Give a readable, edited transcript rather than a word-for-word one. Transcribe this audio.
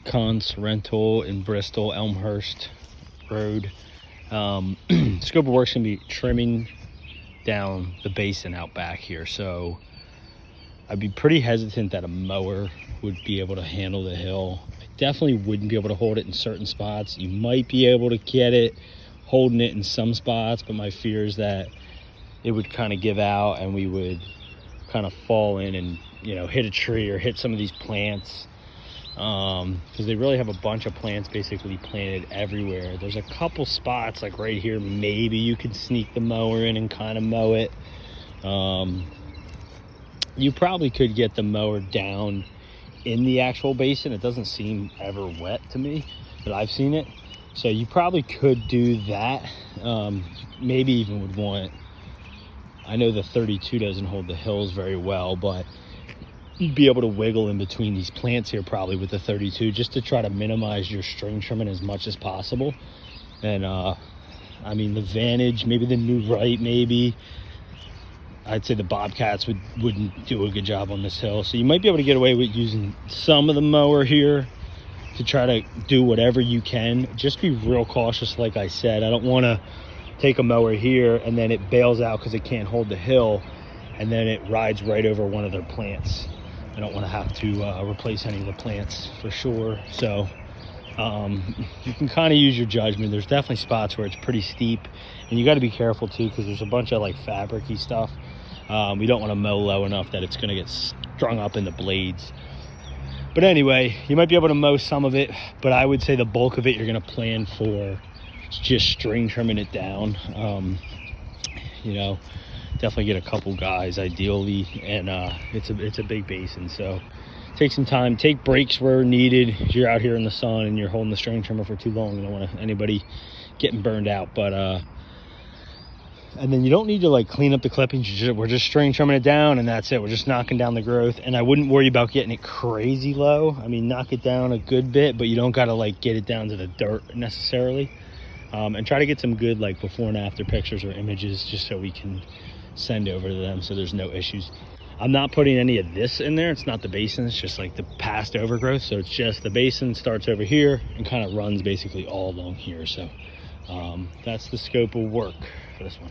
Kontz rental in Bristol, Elmhurst Road. Scope of work's gonna be trimming down the basin out back here. So I'd be pretty hesitant that a mower would be able to handle the hill. I definitely wouldn't be able to hold it in certain spots. You might be able to get it holding it in some spots, but my fear is that it would kind of give out and we would kind of fall in and, you know, hit a tree or hit some of these plants, because they really have a bunch of plants basically planted everywhere. There's a couple spots like right here, maybe you could sneak the mower in and kind of mow it. You probably could get the mower down in the actual basin. It doesn't seem ever wet to me that I've seen it, so you probably could do that. Maybe even would want, I know the 32 doesn't hold the hills very well, but you'd be able to wiggle in between these plants here probably with the 32 just to try to minimize your string trimming as much as possible. And I mean, the Vantage, maybe the new right, maybe I'd say the Bobcats wouldn't do a good job on this hill. So you might be able to get away with using some of the mower here to try to do whatever you can. Just be real cautious, like I said. I don't want to take a mower here and then it bails out because it can't hold the hill and then it rides right over one of their plants. I don't want to have to replace any of the plants for sure. So you can kind of use your judgment. There's definitely spots where it's pretty steep, and you got to be careful too because there's a bunch of like fabric-y stuff. We don't want to mow low enough that it's going to get strung up in the blades. But anyway, you might be able to mow some of it, but I would say the bulk of it you're going to plan for just string trimming it down. You know, definitely get a couple guys ideally, and it's a big basin, so take some time, take breaks where needed. If you're out here in the sun and you're holding the string trimmer for too long, you don't want anybody getting burned out. But and then you don't need to like clean up the clippings. We're just string trimming it down and that's it. We're just knocking down the growth, and I wouldn't worry about getting it crazy low. I mean, knock it down a good bit, but you don't got to like get it down to the dirt necessarily. And try to get some good like before and after pictures or images just so we can send over to them so there's no issues. I'm not putting any of this in there. It's not the basin, it's just like the past overgrowth. So it's just the basin starts over here and kind of runs basically all along here. So that's the scope of work for this one.